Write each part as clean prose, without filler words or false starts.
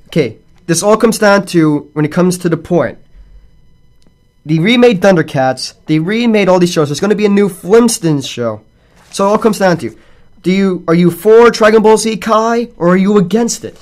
Okay, this all comes down to, when it comes to the point, they remade Thundercats, they remade all these shows. There's going to be a new Flintstones show. So it all comes down to, are you for Dragon Ball Z Kai, or are you against it?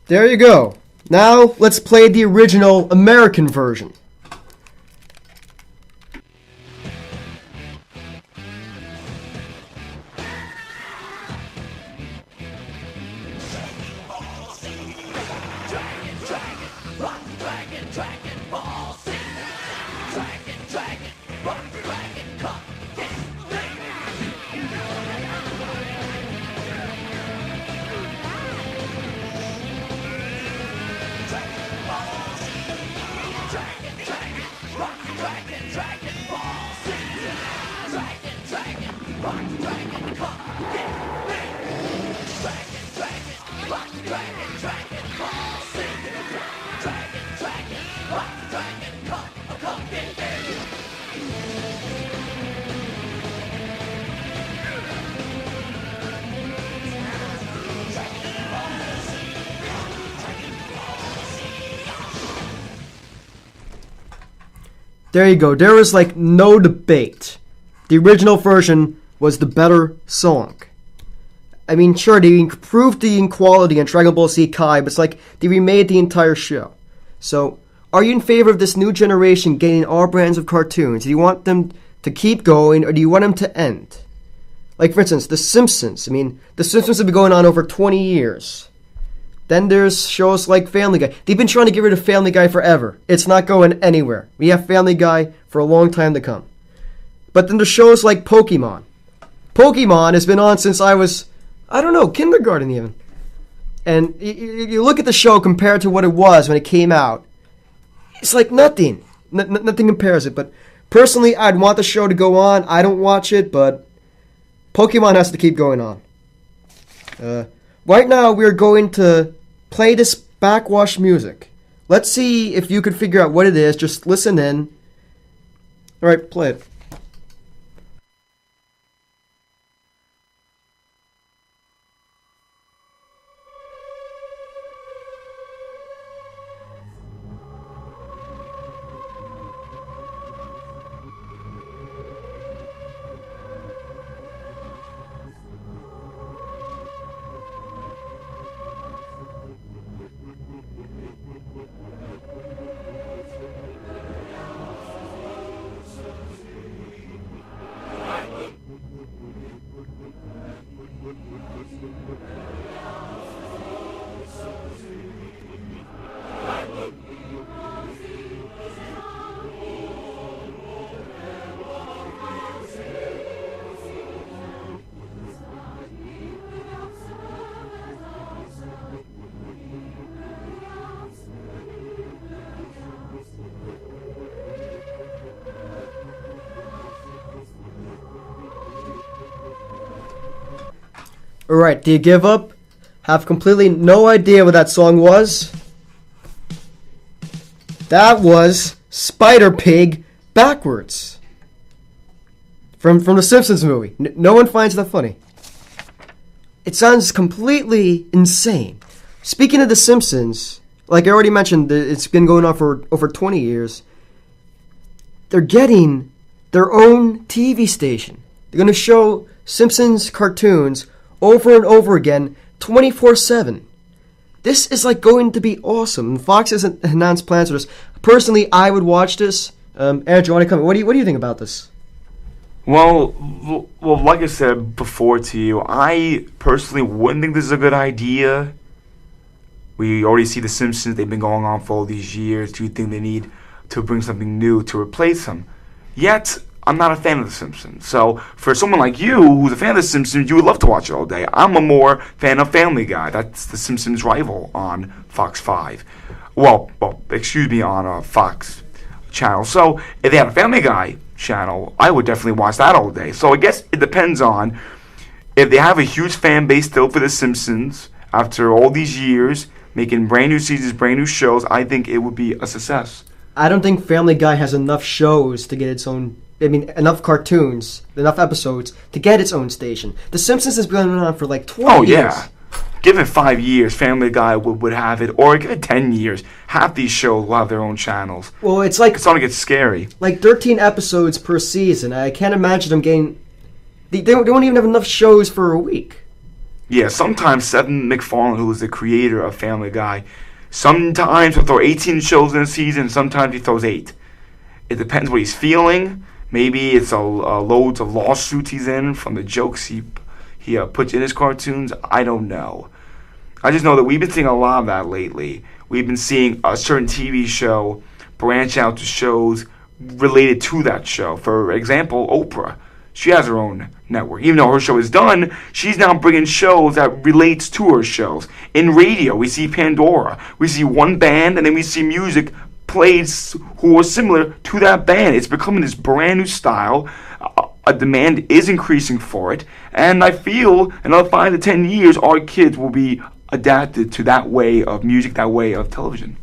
There you go. Now, let's play the original American version. There you go. There was like no debate. The original version was the better song. I mean, sure, they improved the quality in Dragon Ball Z Kai, but it's like they remade the entire show. So, are you in favor of this new generation getting all brands of cartoons? Do you want them to keep going, or do you want them to end? Like, for instance, The Simpsons. I mean, The Simpsons have been going on over 20 years. Then there's shows like Family Guy. They've been trying to get rid of Family Guy forever. It's not going anywhere. We have Family Guy for a long time to come. But then there's shows like Pokemon. Pokemon has been on since I was, kindergarten even. And you look at the show compared to what it was when it came out. It's like nothing. Nothing compares it. But personally, I'd want the show to go on. I don't watch it, but Pokemon has to keep going on. Right now, we're going to play this backwash music. Let's see if you could figure out what it is. Just listen in. Alright, play it. Alright, do you give up? Have completely no idea what that song was? That was Spider Pig backwards. From the Simpsons movie. No one finds that funny. It sounds completely insane. Speaking of The Simpsons, like I already mentioned, it's been going on for over 20 years. They're getting their own TV station. They're going to show Simpsons cartoons over and over again, 24/7. this is like going to be awesome. Fox has announced plans for this. Personally, I would watch this. Andrew, you want to come? What do you think about this? Well, like I said before to you, I personally wouldn't think this is a good idea. We already see The Simpsons. They've been going on for all these years. Do you think they need to bring something new to replace them? Yet, I'm not a fan of The Simpsons. So, for someone like you, who's a fan of The Simpsons, you would love to watch it all day. I'm a more fan of Family Guy. That's The Simpsons' rival on Fox 5. On a Fox channel. So, if they had a Family Guy channel, I would definitely watch that all day. So, I guess it depends on if they have a huge fan base still for The Simpsons after all these years, making brand new seasons, brand new shows. I think it would be a success. I don't think Family Guy has enough shows to get its own. Enough cartoons, enough episodes to get its own station. The Simpsons has been on for like 20 years. Oh, yeah. Give it 5 years, Family Guy would have it. Or give it 10 years. Half these shows will have their own channels. Well, it's like... It's starting to get scary. Like 13 episodes per season. I can't imagine them getting... They don't even have enough shows for a week. Yeah, sometimes Seth MacFarlane, who is the creator of Family Guy, sometimes he'll throw 18 shows in a season, sometimes he throws 8. It depends what he's feeling. Maybe it's loads of lawsuits he's in from the jokes he puts in his cartoons. I don't know. I just know that we've been seeing a lot of that lately. We've been seeing a certain TV show branch out to shows related to that show. For example, Oprah. She has her own network. Even though her show is done, she's now bringing shows that relates to her shows. In radio, we see Pandora. We see one band, and then we see music played who are similar to that band. It's becoming this brand new style. A demand is increasing for it, and I feel in another 5 to 10 years, our kids will be adapted to that way of music, that way of television.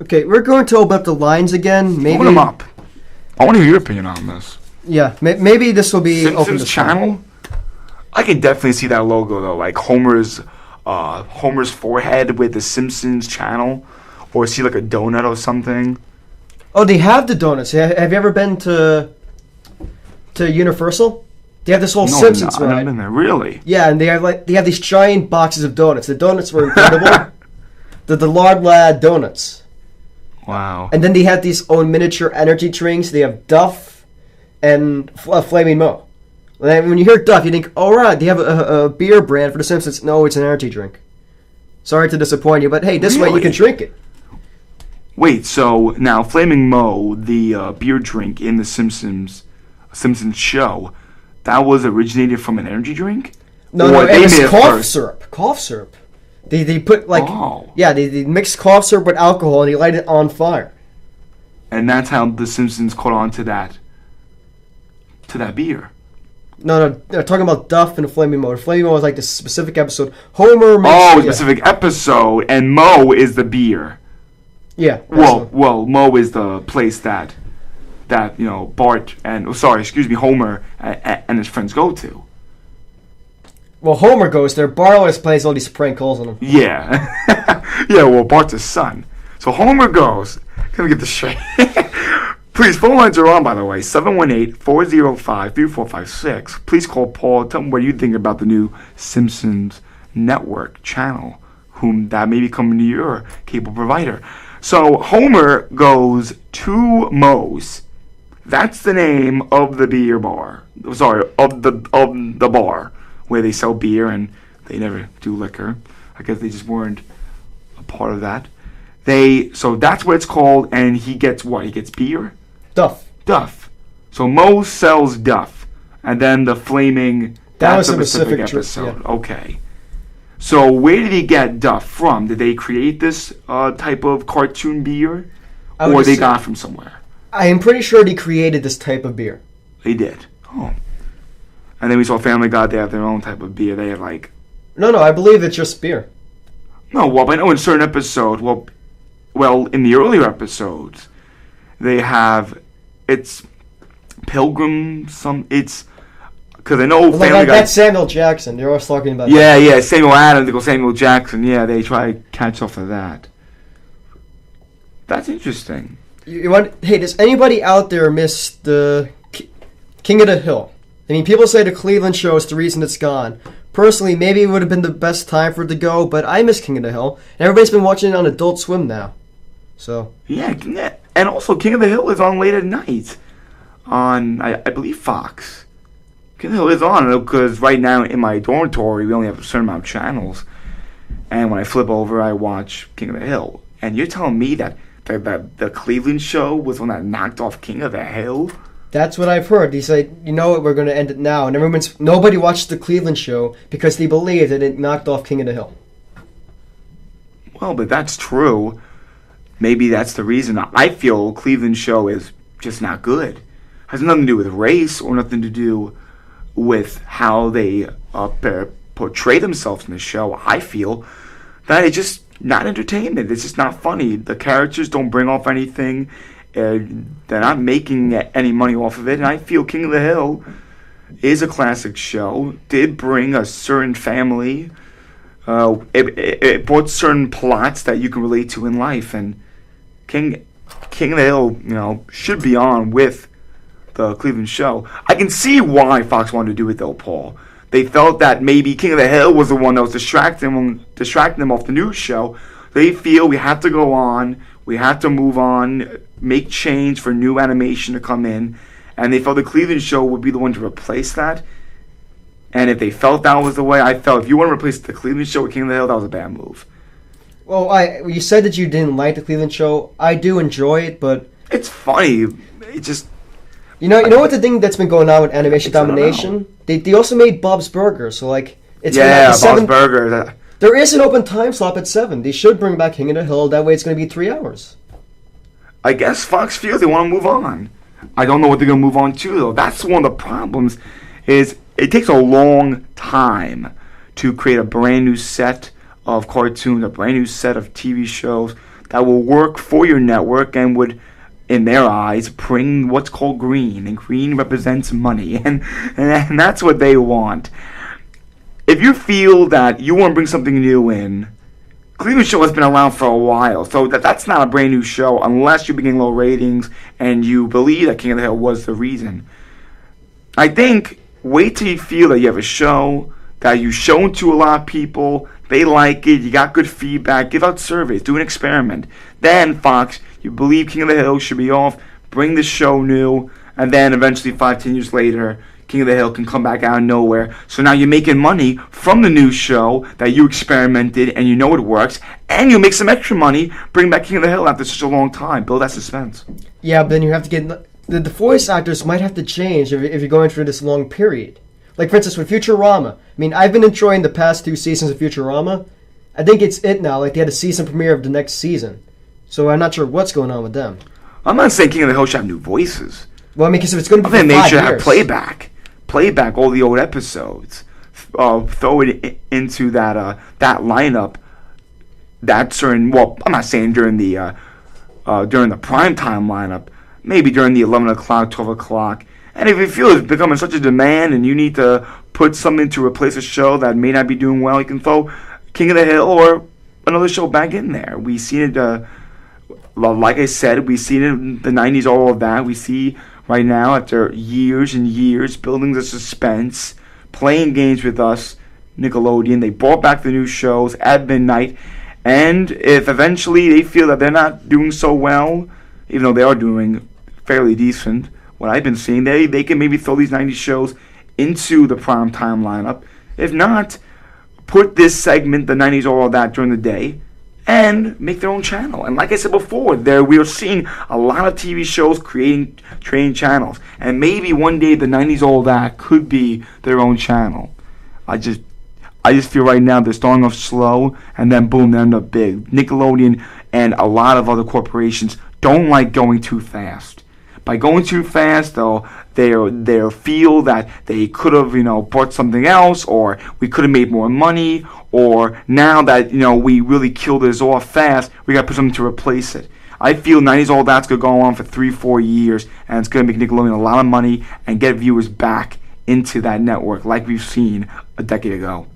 Okay, we're going to open up the lines again. Maybe open them up. I want to hear your opinion on this. Yeah, maybe this will be Simpsons open to channel. I can definitely see that logo though, like Homer's forehead with the Simpsons channel. Or see like a donut or something. Oh, they have the donuts. Have you ever been to Universal? They have this whole Simpsons ride. I've never been there. Really? Yeah, and they have these giant boxes of donuts. The donuts were incredible. the Lard Lad donuts. Wow. And then they have these own miniature energy drinks. They have Duff and Flaming Mo. When you hear Duff, you think, oh, right, they have a beer brand for the Simpsons. No, it's an energy drink. Sorry to disappoint you, but hey, this way you can drink it. Wait, so now Flaming Mo, the beer drink in the Simpsons show, that was originated from an energy drink? No, it was cough syrup. Cough syrup. They put like they mix cough syrup with alcohol and they light it on fire. And that's how the Simpsons caught on to that beer. No, talking about Duff and the Flaming Mo. The Flaming Mo was like this specific episode. Homer makes... Oh, specific episode, and Mo is the beer. Yeah. Well, Mo is the place that Bart and Homer and his friends go to. Well, Homer goes there. Bart always plays all these prank calls on him. Yeah. Yeah, well, Bart's his son. So Homer goes. Can we get this straight? Please, phone lines are on, by the way. 718-405-3456. Please call Paul. Tell him what you think about the new Simpsons Network channel, whom that may be coming to your cable provider. So Homer goes to Moe's. That's the name of the beer bar. Sorry, of the bar where they sell beer and they never do liquor. I guess they just weren't a part of that. So that's what it's called, and he gets what? He gets beer? Duff. So Mo sells Duff, and then the flaming. That's a specific episode. Yeah. Okay. So where did he get Duff from? Did they create this type of cartoon beer, or they got it from somewhere? I am pretty sure they created this type of beer. They did. Oh. And then we saw Family Guy. They have their own type of beer. They have like. No, I believe it's just beer. No, well, I know in certain episodes. Well, in the earlier episodes, they have it's Pilgrim. It's because I know Family Guy. That's Samuel Jackson. They're always talking about. Yeah, Samuel Adams. They go Samuel Jackson. Yeah, they try to catch off of that. That's interesting. Hey, does anybody out there miss the King of the Hill? I mean, people say the Cleveland show is the reason it's gone, personally, maybe it would have been the best time for it to go, but I miss King of the Hill. And everybody's been watching it on Adult Swim now. So Yeah, and also King of the Hill is on late at night on, I believe, Fox. King of the Hill is on because right now in my dormitory we only have a certain amount of channels. And when I flip over, I watch King of the Hill. And you're telling me that the Cleveland show was one that knocked off King of the Hill? that's what I've heard. He said, you know what, we're going to end it now. And nobody watched the Cleveland show because they believed that it knocked off King of the Hill. Well, but that's true. Maybe that's the reason. I feel Cleveland show is just not good. Has nothing to do with race or nothing to do with how they portray themselves in the show. I feel that it's just not entertainment. It's just not funny. The characters don't bring off anything. They're not making any money off of it. And I feel King of the Hill is a classic show. Did bring a certain family. It brought certain plots that you can relate to in life. And King of the Hill, should be on with the Cleveland show. I can see why Fox wanted to do it, though, Paul. They felt that maybe King of the Hill was the one that was distracting them off the news show. They feel we have to go on, we have to move on, make change for new animation to come in, and they felt the Cleveland show would be the one to replace that. And if they felt that was the way, I felt if you want to replace the Cleveland show with King of the Hill, that was a bad move. Well, you said that you didn't like the Cleveland show. I do enjoy it, but it's funny. It just you know what the thing that's been going on with Animation Domination? They also made Bob's Burgers, so it's Bob's Burgers. There is an open time slot at 7. They should bring back King of the Hill. That way, it's going to be 3 hours. I guess Fox feels they want to move on. I don't know what they're going to move on to, though. That's one of the problems. Is it takes a long time to create a brand new set of cartoons, a brand new set of TV shows that will work for your network and would, in their eyes, bring what's called green. And green represents money. And that's what they want. If you feel that you want to bring something new in, Cleveland show has been around for a while. So that's not a brand new show unless you're getting low ratings and you believe that King of the Hill was the reason. I think wait till you feel that you have a show that you've shown to a lot of people, they like it, you got good feedback, give out surveys, do an experiment. Then, Fox, you believe King of the Hill should be off, bring the show new, and then eventually 5-10 years later, King of the Hill can come back out of nowhere. So now you're making money from the new show that you experimented and you know it works, and you make some extra money, bring back King of the Hill after such a long time. Build that suspense. Yeah, but then you have to get... The voice actors might have to change if you're going through this long period. Like, for instance, with Futurama. I mean, I've been enjoying the past 2 seasons of Futurama. I think it's it now. Like, they had a season premiere of the next season. So I'm not sure what's going on with them. I'm not saying King of the Hill should have new voices. Well, I mean, because if it's going to be I think they should years, have playback all the old episodes. Throw it into that lineup. That certain, well, I'm not saying during the primetime lineup. Maybe during the 11 o'clock, 12 o'clock. And if you feel it's becoming such a demand and you need to put something to replace a show that may not be doing well, you can throw King of the Hill or another show back in there. We've seen it, like I said, we've seen it in the 90s, all of that. We see right now, after years and years, building the suspense, playing games with us, Nickelodeon. They brought back the new shows at midnight. And if eventually they feel that they're not doing so well, even though they are doing fairly decent, what I've been seeing, they can maybe throw these 90s shows into the primetime lineup. If not, put this segment, the 90s, all of that, during the day, and make their own channel. And like I said before, we are seeing a lot of TV shows creating training channels. And maybe one day the 90s, all that, could be their own channel. I just feel right now they're starting off slow, and then boom, they end up big. Nickelodeon and a lot of other corporations don't like going too fast. By going too fast, though, they feel that they could have, bought something else, or we could have made more money, or now that, we really killed this off fast, we got to put something to replace it. I feel 90s All That's going to go on for 3-4 years, and it's going to make Nickelodeon a lot of money and get viewers back into that network like we've seen a decade ago.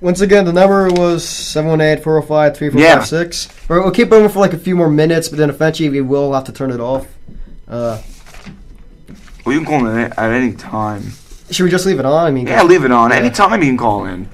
Once again, the number was 718-405-3456. Yeah. We'll keep it over for like a few more minutes, but then eventually we will have to turn it off. Well, you can call it at any time. Should we just leave it on? I mean, Yeah, leave it on. Anytime you can call in.